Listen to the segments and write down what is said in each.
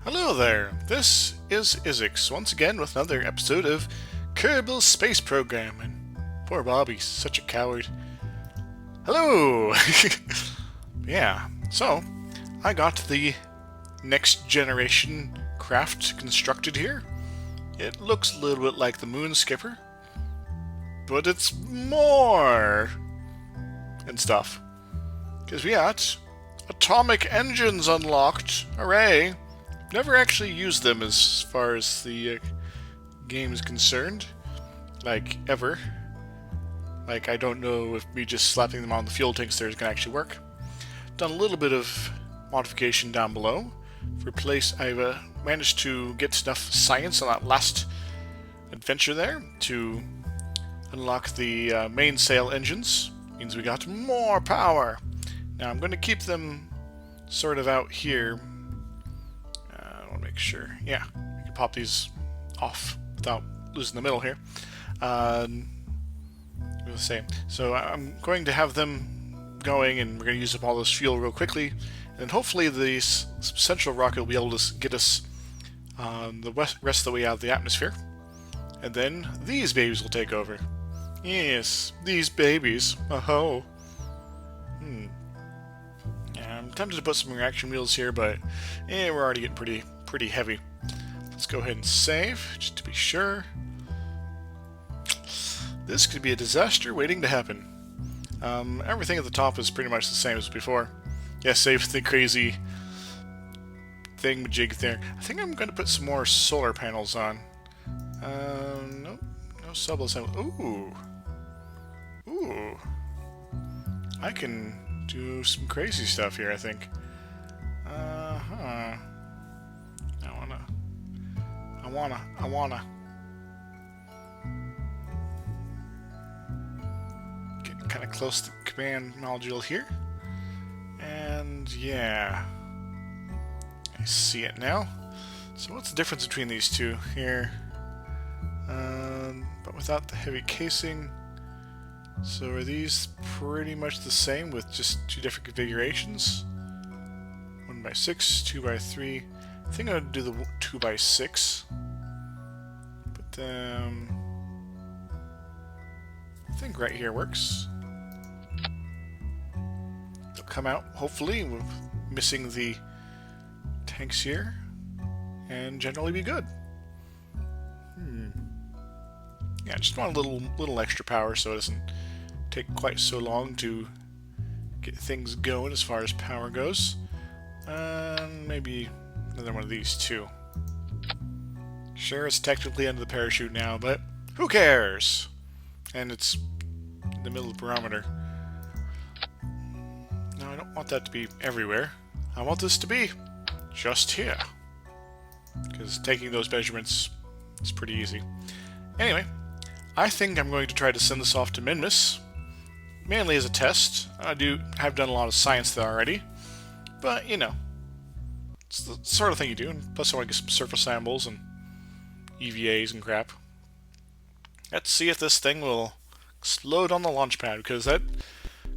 Hello there, this is Isix, once again with another episode of Kerbal Space Program, and poor Bobby's such a coward. Hello! Yeah, so, I got the next generation craft constructed here. It looks a little bit like the Moon Skipper, but it's more and stuff. Because we got atomic engines unlocked, hooray! Never actually used them as far as the game is concerned. Like, ever. Like, I don't know if me just slapping them on the fuel tanks there is going to actually work. Done a little bit of modification down below. For place, I've managed to get enough science on that last adventure there to unlock the mainsail engines. Means we got more power. Now, I'm going to keep them sort of out here. Make sure. Yeah, we can pop these off without losing the middle here. The same. So I'm going to have them going, and we're going to use up all this fuel real quickly, and hopefully the central rocket will be able to get us the rest of the way out of the atmosphere, and then these babies will take over. Yes, these babies. Oh. Yeah, I'm tempted to put some reaction wheels here, but we're already getting pretty heavy. Let's go ahead and save, just to be sure. This could be a disaster waiting to happen. Everything at the top is pretty much the same as before. Yeah, save the crazy thingamajig there. I think I'm going to put some more solar panels on. Nope, no sub-assembly. Ooh. I can do some crazy stuff here, I think. I wanna. Get kind of close to the command module here. And yeah. I see it now. So what's the difference between these two here? But without the heavy casing. So are these pretty much the same with just two different configurations? 1x6, 2x3. I think I'm going to do the 2x6. But I think right here works. They'll come out, hopefully, with missing the tanks here, and generally be good. Yeah, just want a little extra power so it doesn't take quite so long to get things going as far as power goes. Maybe another one of these too. Sure, it's technically under the parachute now, but who cares? And it's in the middle of the barometer. No, I don't want that to be everywhere. I want this to be just here. Because taking those measurements is pretty easy. Anyway, I think I'm going to try to send this off to Minmus, mainly as a test. I have done a lot of science there already, but you know, it's the sort of thing you do, and plus I want to get some surface samples and EVAs and crap. Let's see if this thing will explode on the launch pad, because that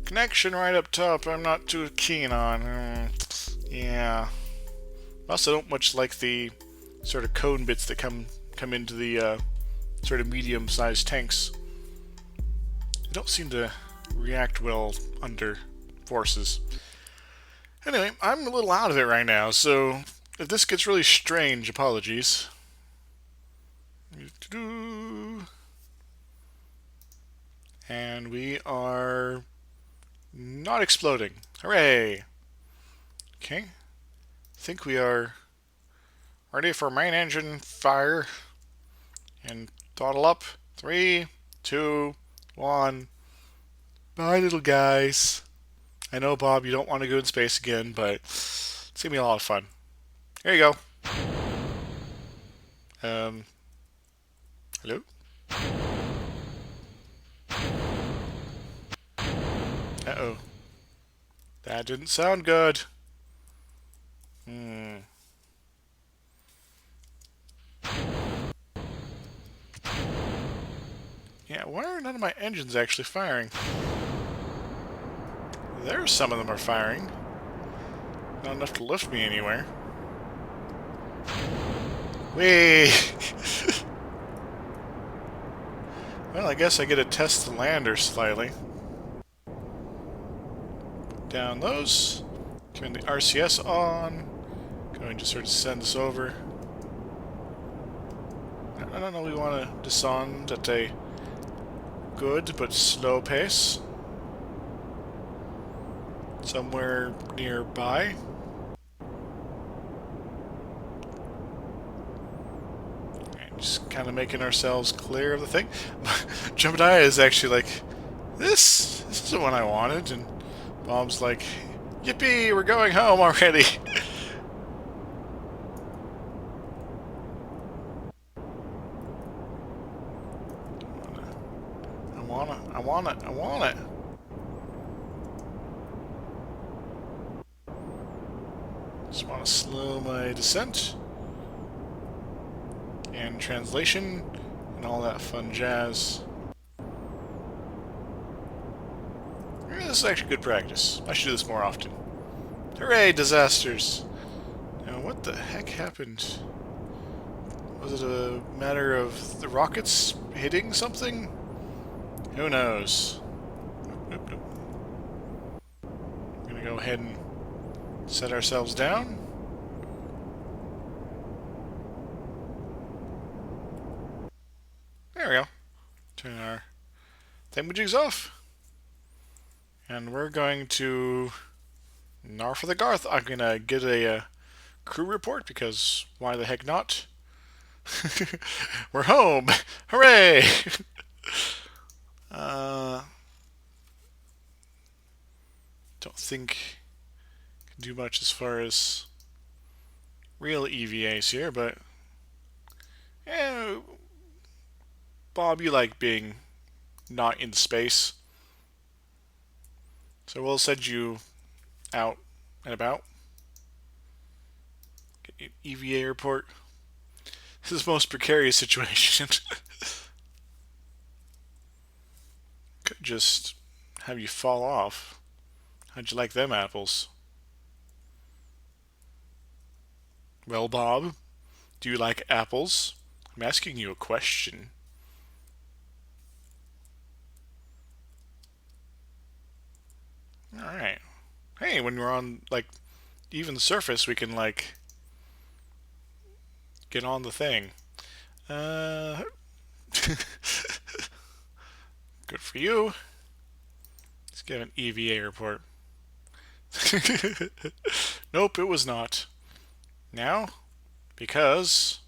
connection right up top I'm not too keen on. Yeah. I also don't much like the sort of cone bits that come into the sort of medium-sized tanks. They don't seem to react well under forces. Anyway, I'm a little out of it right now, so if this gets really strange, apologies. And we are not exploding. Hooray! Okay. I think we are ready for main engine fire. And throttle up. 3, 2, 1. Bye, little guys. I know, Bob, you don't want to go in space again, but it's going to be a lot of fun. Here you go. Hello? Uh-oh. That didn't sound good. Yeah, why are none of my engines actually firing? Some of them are firing. Not enough to lift me anywhere. Whee! Well, I guess I get to test the lander slightly. Down those. Turn the RCS on. Going to sort of send this over. I don't know, we want to descend at a good but slow pace. Somewhere nearby. Just kind of making ourselves clear of the thing. Jebediah is actually like, this is the one I wanted, and Bob's like, yippee, we're going home already. I want it. Just want to slow my descent. And translation, and all that fun jazz. This is actually good practice. I should do this more often. Hooray, disasters! Now, what the heck happened? Was it a matter of the rockets hitting something? Who knows? Nope. We're gonna go ahead and set ourselves down. There we go. Turn our thingamajigs off. And we're going to... Nar for the Garth. I'm gonna get a crew report, because why the heck not? We're home! Hooray! Don't think I can do much as far as real EVAs here, but yeah, Bob, you like being not in space, so we'll send you out and about. Get an EVA report. This is the most precarious situation. Could just have you fall off. How'd you like them apples? Well, Bob, do you like apples? I'm asking you a question. Alright. Hey, when we're on, like, even the surface, we can, like, get on the thing. Good for you. Let's get an EVA report. Nope, it was not. Now, because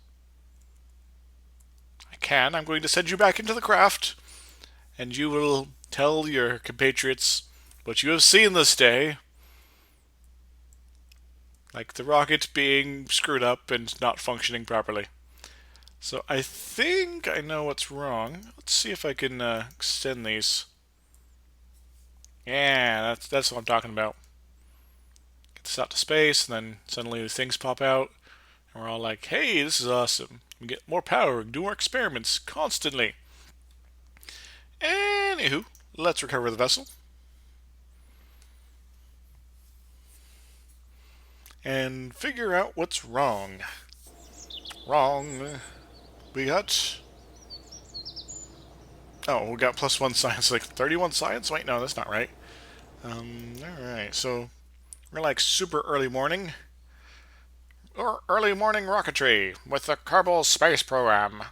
I'm going to send you back into the craft, and you will tell your compatriots what you have seen this day. Like the rocket being screwed up and not functioning properly. So I think I know what's wrong. Let's see if I can extend these. Yeah, that's what I'm talking about. Get this out to space, and then suddenly the things pop out, and we're all like, hey, this is awesome. We get more power, we can do more experiments constantly. Anywho, let's recover the vessel. And figure out what's wrong. We got... Oh, we got +1 science, like 31 science? Wait, no, that's not right. Alright, so we're like super early morning. Or early morning rocketry with the Kerbal space program.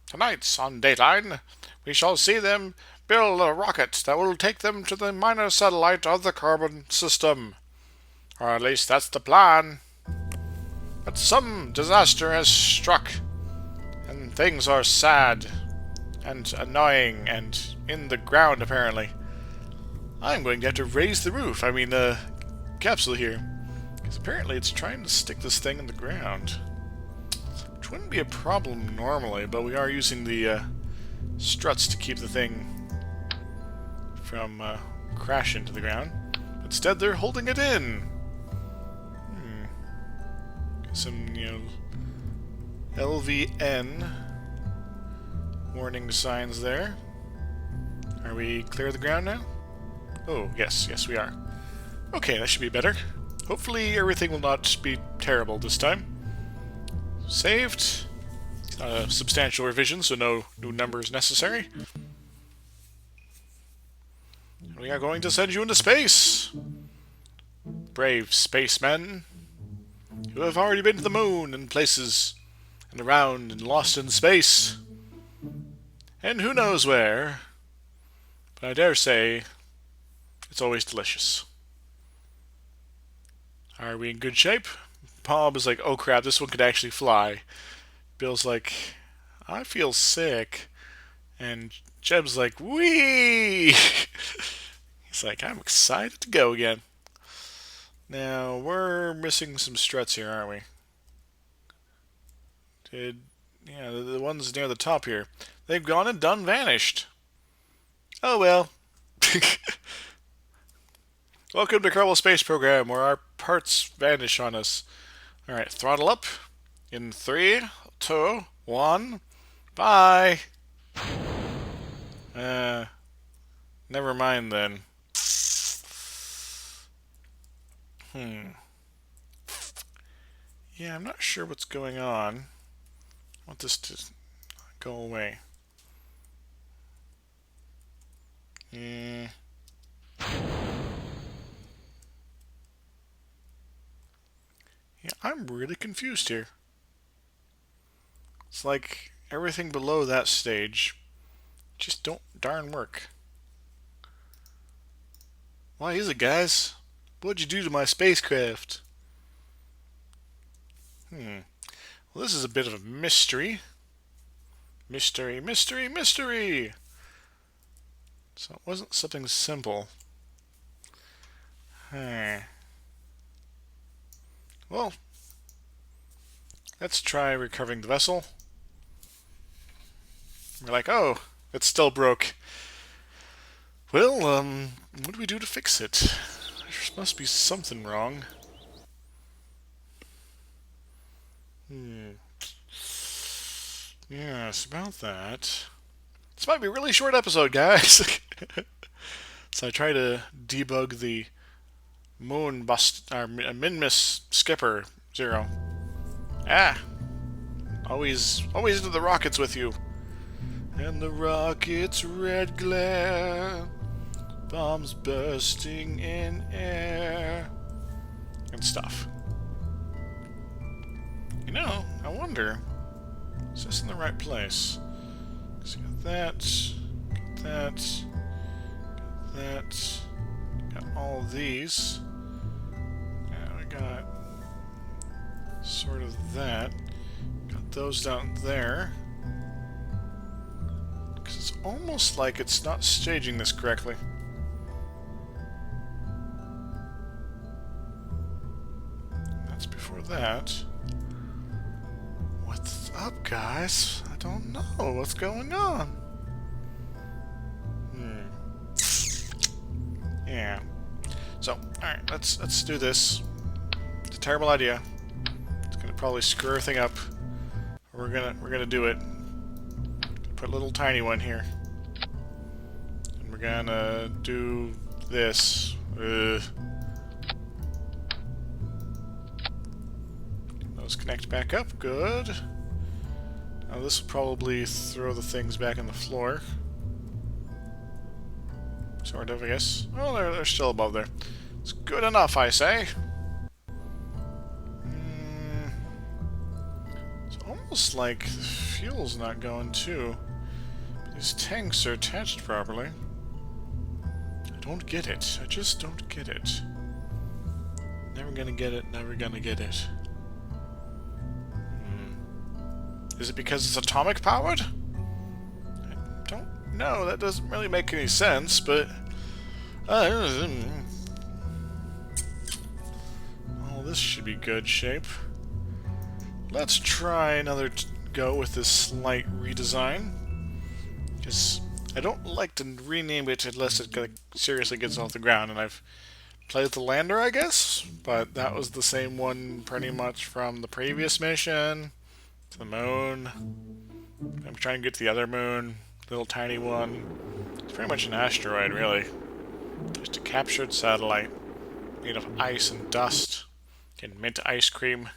Tonight, on Dateline, we shall see them build a rocket that will take them to the minor satellite of the carbon system. Or at least that's the plan. But some disaster has struck, and things are sad and annoying and in the ground, apparently. I'm going to have to raise the roof, the capsule here, because apparently it's trying to stick this thing in the ground. Which wouldn't be a problem normally, but we are using the struts to keep the thing from crashing to the ground. Instead, they're holding it in. Some, LVN warning signs there. Are we clear of the ground now? Oh, yes we are. Okay, that should be better. Hopefully everything will not be terrible this time. saved. Substantial revision, so no new numbers necessary. We are going to send you into space. Brave spacemen. You have already been to the moon and places and around and lost in space. And who knows where. But I dare say it's always delicious. Are we in good shape? Bob is like, oh crap, this one could actually fly. Bill's like, I feel sick. And Jeb's like, wee! He's like, I'm excited to go again. Now, we're missing some struts here, aren't we? Yeah, the ones near the top here. They've gone and done vanished. Oh well. Welcome to Kerbal Space Program, where our parts vanish on us. Alright, throttle up. In 3, 2, 1. Bye! Never mind then. Yeah, I'm not sure what's going on. I want this to go away. Yeah, I'm really confused here. It's like everything below that stage just don't darn work. Why is it, guys? What'd you do to my spacecraft? Well, this is a bit of a mystery. Mystery, mystery, mystery! So it wasn't something simple. Well, let's try recovering the vessel. We're like, oh, it still broke. Well, what do we do to fix it? There must be something wrong. Yes, about that. This might be a really short episode, guys. So I try to debug the Minmus skipper 0. Always into the rockets with you. And the rocket's red glare, bombs bursting in air, and stuff. You know, I wonder, is this in the right place? So got that, got all these. Yeah, we got sort of that. Got those down there. Because it's almost like it's not staging this correctly. That's before that. What's up, guys? I don't know what's going on. Yeah. So, alright, let's do this. It's a terrible idea. It's gonna probably screw everything up. We're gonna do it. Put a little tiny one here. And we're gonna do this. Those connect back up. Good. Now this will probably throw the things back on the floor. Sort of, I guess. Oh, they're still above there. It's good enough, I say. It's almost like the fuel's not going too. But these tanks are attached properly. I don't get it. I just don't get it. Never gonna get it, never gonna get it. Is it because it's atomic powered? I don't know. That doesn't really make any sense, but... oh, this should be good shape. Let's try another go with this slight redesign. Because I don't like to rename it unless it seriously gets off the ground, and I've played the lander, I guess, but that was the same one pretty much from the previous mission to the moon. I'm trying to get to the other moon, little tiny one. It's pretty much an asteroid, really. Just a captured satellite made of ice and dust and mint ice cream.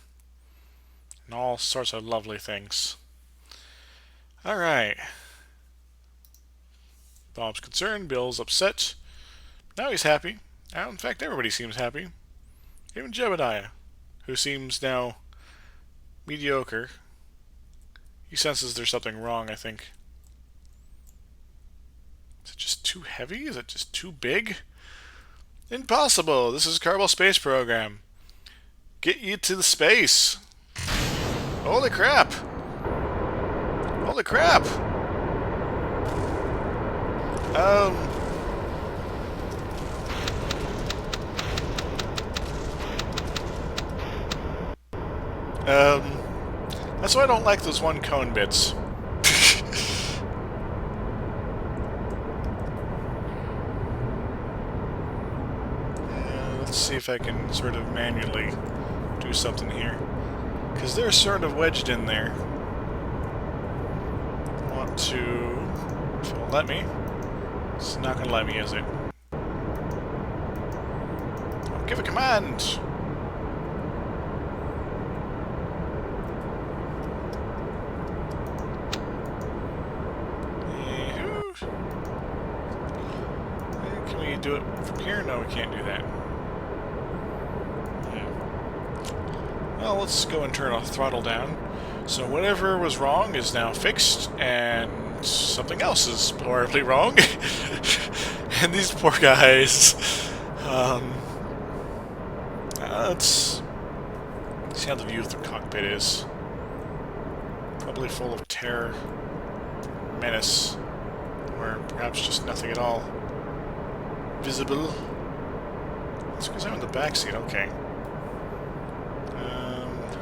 and all sorts of lovely things. Alright. Bob's concerned, Bill's upset. Now he's happy. Now, in fact, everybody seems happy. Even Jebediah, who seems now mediocre. He senses there's something wrong, I think. Is it just too heavy? Is it just too big? Impossible! This is Kerbal Space Program. Get you to the space! Holy crap! Holy crap! That's why I don't like those one cone bits. Let's see if I can sort of manually do something here. Because they're sort of wedged in there. I want to... If it'll let me. It's not going to let me, is it? I'll give a command! Can we do it from here? No, we can't do that. Well, let's go and turn our throttle down. So whatever was wrong is now fixed, and something else is horribly wrong. And these poor guys... let's see how the view of the cockpit is. Probably full of terror, menace, or perhaps just nothing at all visible. It's because I'm in the back seat, okay.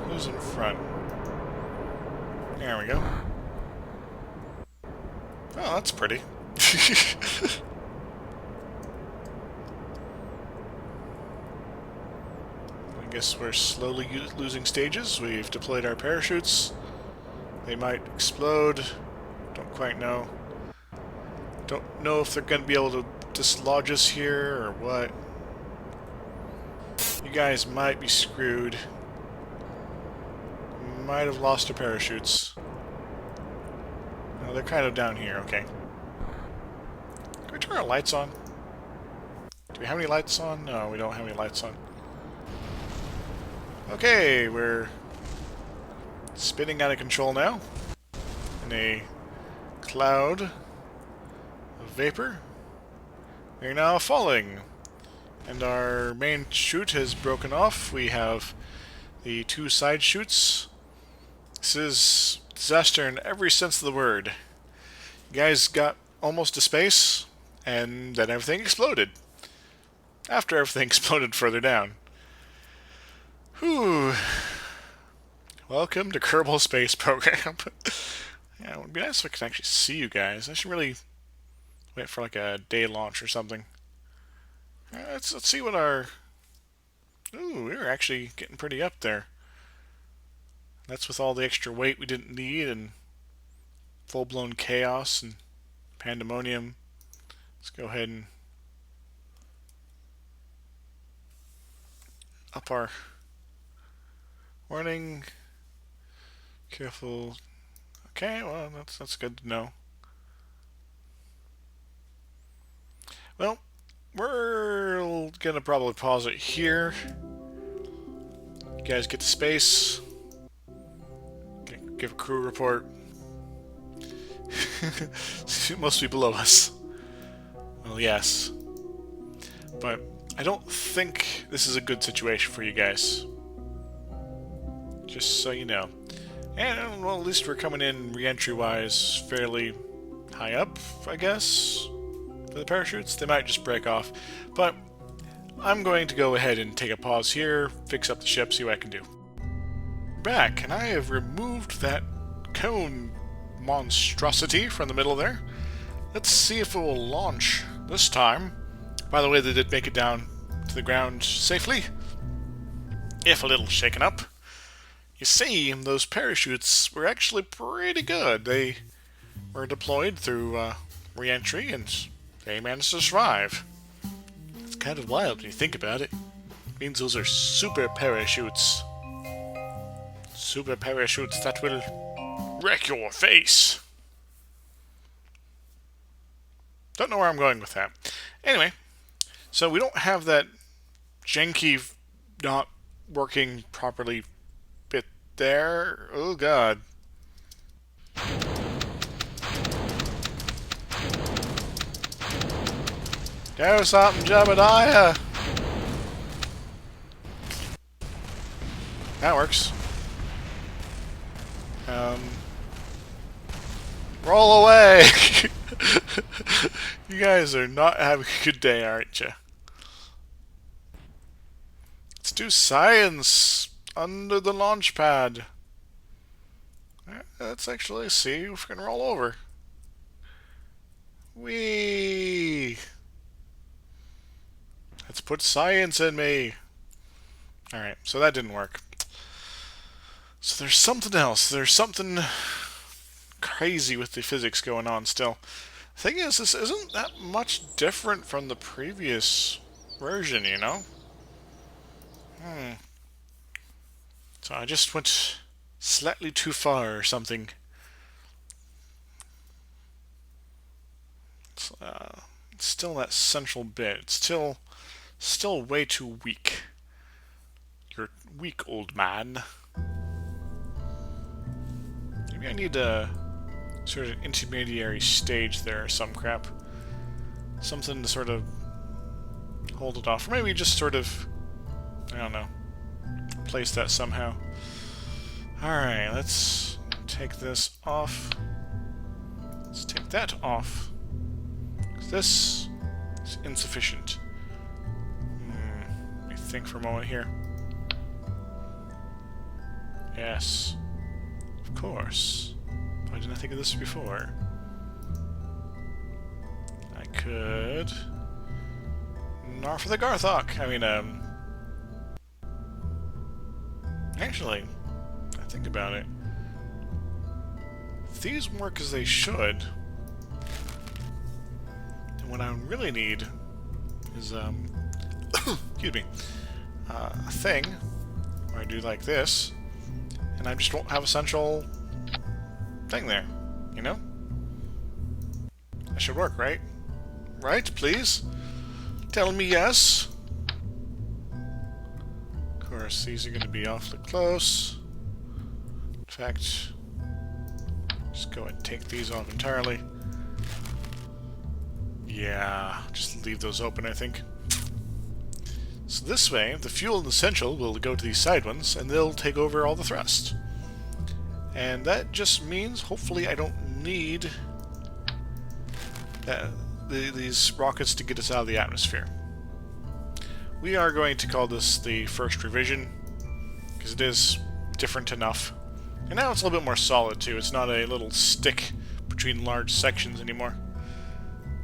Who's in front? There we go. Oh, that's pretty. I guess we're slowly losing stages. We've deployed our parachutes. They might explode. Don't quite know. Don't know if they're going to be able to dislodge us here or what. You guys might be screwed. Might have lost our parachutes. No, they're kind of down here, okay. Can we turn our lights on? Do we have any lights on? No, we don't have any lights on. Okay, we're spinning out of control now. In a cloud of vapor. We're now falling. And our main chute has broken off. We have the two side chutes. This is disaster in every sense of the word. You guys got almost to space, and then everything exploded. After everything exploded further down. Whew. Welcome to Kerbal Space Program. Yeah, it would be nice if I could actually see you guys. I should really wait for like a day launch or something. Let's see what our... Ooh, we're actually getting pretty up there. That's with all the extra weight we didn't need and full-blown chaos and pandemonium. Let's go ahead and up our warning. Careful. Okay, well, that's good to know. Well, we're gonna probably pause it here. You guys get to space. Give a crew report. It must be below us. Well, yes. But I don't think this is a good situation for you guys. Just so you know. And, well, at least we're coming in re-entry-wise fairly high up, I guess, for the parachutes. They might just break off. But I'm going to go ahead and take a pause here, fix up the ship, see what I can do. Back, and I have removed that cone monstrosity from the middle there. Let's see if it will launch this time. By the way, they did make it down to the ground safely, if a little shaken up. You see, those parachutes were actually pretty good. They were deployed through re-entry, and they managed to survive. It's kind of wild when you think about it. It means those are super parachutes. Super parachutes that will wreck your face. Don't know where I'm going with that. Anyway, so we don't have that janky, not working properly bit there. Oh god. Do something, Jebediah! That works. Roll away! You guys are not having a good day, aren't you? Let's do science under the launch pad. Let's actually see if we can roll over. Whee! Let's put science in me. Alright, so that didn't work. So there's something else. There's something crazy with the physics going on still. The thing is, this isn't that much different from the previous version, you know? So I just went slightly too far or something. It's still that central bit. It's still way too weak. You're weak, old man. Maybe I need a sort of intermediary stage there or some crap. Something to sort of hold it off. Or maybe just sort of, I don't know, replace that somehow. Alright, let's take this off. Let's take that off. This is insufficient. Let me think for a moment here. Yes. Of course. Why didn't I think of this before? I could... Nar for the Garthok! I mean, actually, I think about it. If these work as they should, then what I really need is, excuse me, a thing where I do like this, and I just won't have a central thing there, you know? That should work, right? Right, please? Tell me yes. Of course, these are going to be awfully close. In fact, just go ahead and take these off entirely. Yeah, just leave those open, I think. So this way, the fuel and the essential will go to these side ones, and they'll take over all the thrust. And that just means, hopefully, I don't need these rockets to get us out of the atmosphere. We are going to call this the first revision, because it is different enough. And now it's a little bit more solid, too. It's not a little stick between large sections anymore.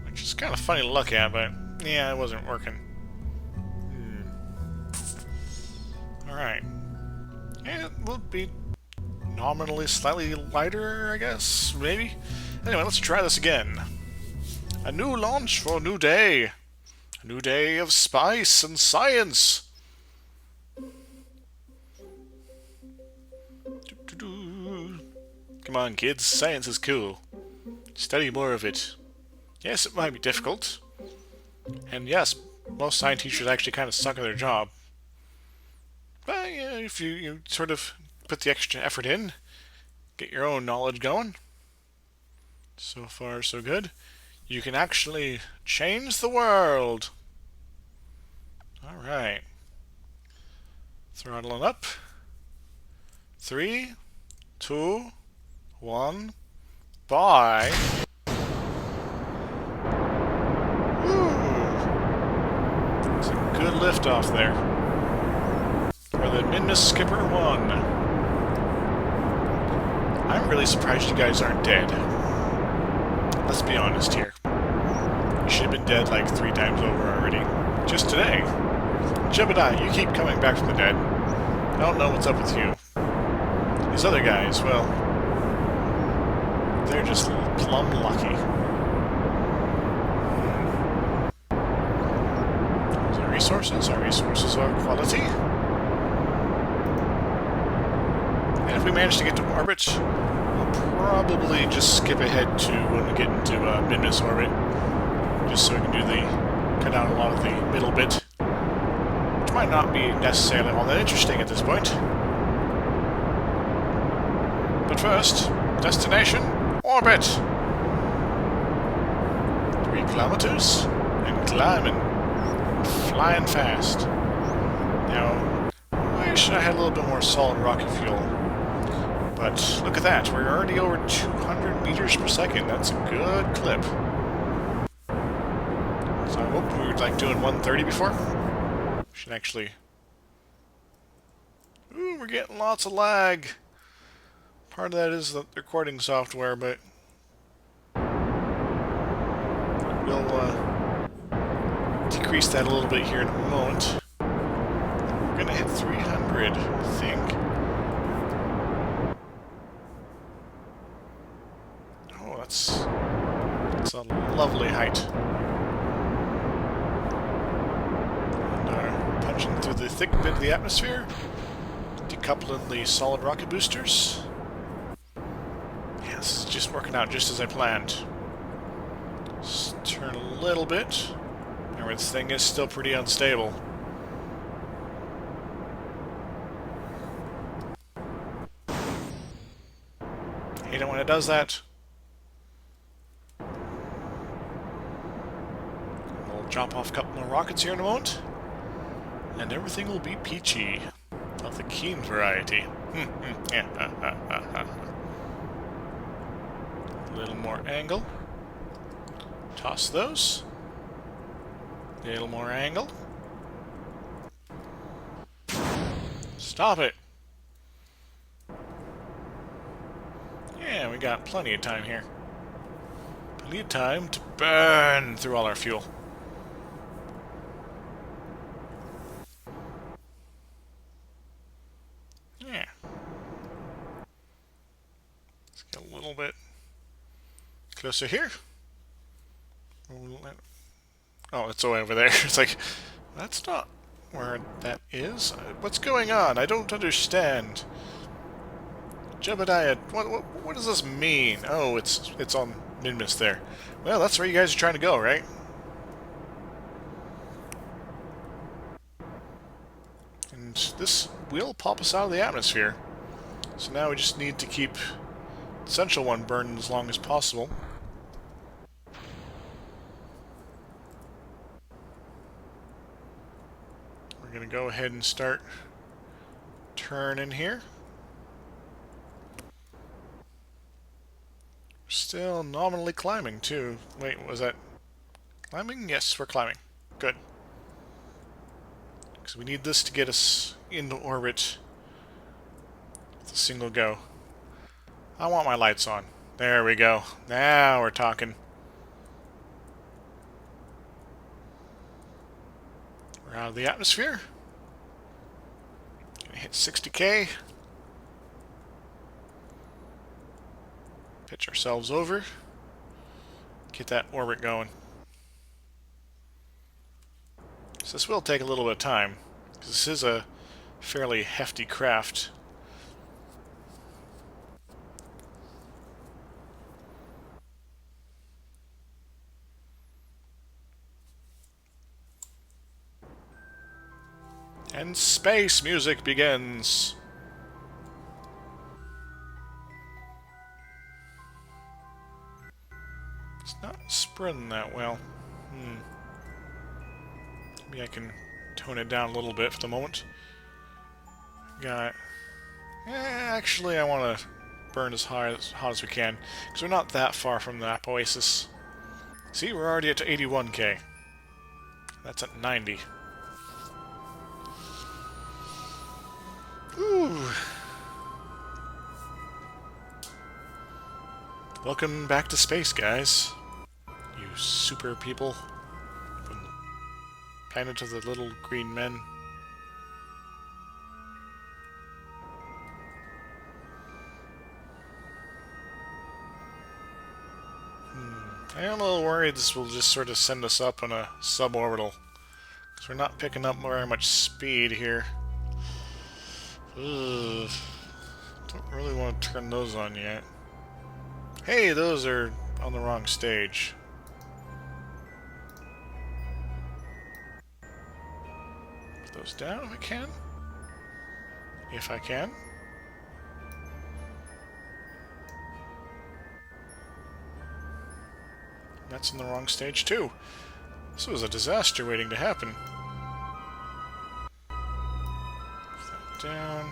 Which is kind of funny to look at, but yeah, it wasn't working. Alright. It will be nominally slightly lighter, I guess? Maybe? Anyway, let's try this again. A new launch for a new day. A new day of spice and science. Come on, kids. Science is cool. Study more of it. Yes, it might be difficult. And yes, most science teachers actually kind of suck at their job. But yeah, if you sort of put the extra effort in, get your own knowledge going. So far, so good. You can actually change the world. Alright. Throttling up. 3, 2, 1. Bye. Woo! It's a good liftoff there. For the Minmus Skipper 1. I'm really surprised you guys aren't dead. Let's be honest here. You should have been dead like 3 times over already. Just today. Jebediah, you keep coming back from the dead. I don't know what's up with you. These other guys, well, they're just plumb lucky. Those are resources. Our resources are quality. And if we manage to get to orbit, we'll probably just skip ahead to when we get into Minmus orbit, just so we can do cut out a lot of the middle bit, which might not be necessarily all that interesting at this point. But first, destination, orbit! 3 kilometers, and climbing, flying fast. Now, I wish I had a little bit more solid rocket fuel. But look at that, we're already over 200 meters per second. That's a good clip. So I hope we were like doing 130 before. We should actually... Ooh, we're getting lots of lag. Part of that is the recording software, but we'll decrease that a little bit here in a moment. We're gonna hit 300, I think. Oh, that's a lovely height. And punching through the thick bit of the atmosphere, decoupling the solid rocket boosters. Yeah, this is just working out just as I planned. Just turn a little bit. Remember, this thing is still pretty unstable. Hate it when it does that. We'll drop off a couple more rockets here in a moment, and everything will be peachy, of the keen variety. A little more angle. Toss those. A little more angle. Stop it! Yeah, we got plenty of time here. Plenty of time to burn through all our fuel. Yeah. Let's get a little bit closer here. Oh, it's way over there. It's like, that's not where that is. What's going on? I don't understand. Jebediah, what does this mean? Oh, it's on Minmus there. Well, that's where you guys are trying to go, right? And this will pop us out of the atmosphere. So now we just need to keep the central one burned as long as possible. We're going to go ahead and start turning here. Still nominally climbing, too. Wait, was that climbing? Yes, we're climbing. Good. Because we need this to get us into orbit with a single go. I want my lights on. There we go. Now we're talking. We're out of the atmosphere. Gonna hit 60K. Pitch ourselves over. Get that orbit going. So this will take a little bit of time, because this is a fairly hefty craft. And space music begins. It's not spreading that well. Maybe I can tone it down a little bit for the moment. Got... actually, I want to burn as hot as we can, because we're not that far from the oasis. See, we're already at 81K. That's at 90. Ooh. Welcome back to space, guys. You super people from the planet of the little green men. I'm a little worried this will just sort of send us up on a suborbital, because we're not picking up very much speed here. Ugh. Don't really want to turn those on yet. Hey, those are on the wrong stage. Put those down if I can. If I can. That's in the wrong stage too. This was a disaster waiting to happen. Put that down.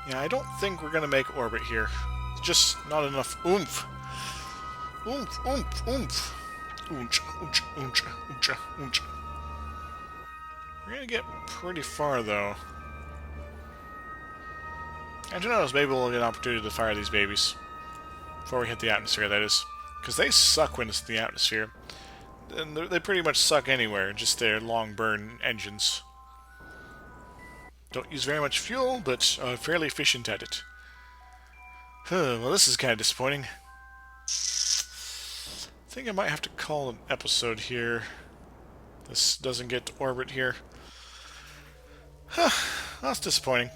Yeah, I don't think we're gonna make orbit here. It's just not enough oomph. Oomph, oomph, oomph. Ooncha, ooncha, ooncha, ooncha, ooncha. We're gonna get pretty far though. And who knows, maybe we'll get an opportunity to fire these babies. Before we hit the atmosphere, that is. Because they suck when it's in the atmosphere. And they pretty much suck anywhere, just their long burn engines. Don't use very much fuel, but are fairly efficient at it. Well, this is kind of disappointing. I think I might have to call an episode here. This doesn't get to orbit here. That's disappointing.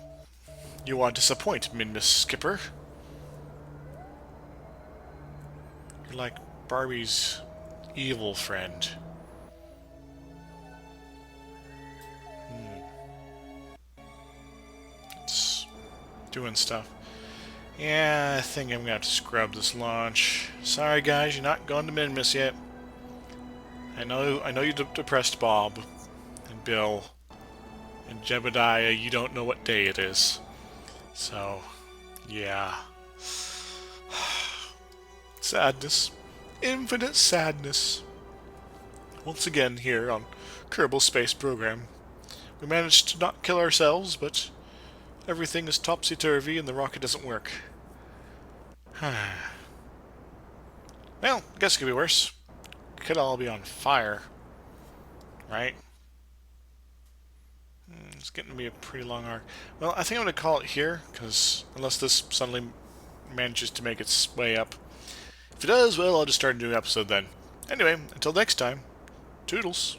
You are disappoint, Minmus Skipper. You're like Barbie's evil friend. It's doing stuff. Yeah, I think I'm gonna have to scrub this launch. Sorry guys, you're not going to Minmus yet. I know you depressed Bob and Bill and Jebediah. You don't know what day it is. So, yeah. Sadness. Infinite sadness. Once again here on Kerbal Space Program. We managed to not kill ourselves, but everything is topsy-turvy and the rocket doesn't work. Well, I guess it could be worse. Could all be on fire. Right? It's getting to be a pretty long arc. Well, I think I'm going to call it here, because unless this suddenly manages to make its way up. If it does, well, I'll just start a new episode then. Anyway, until next time, toodles.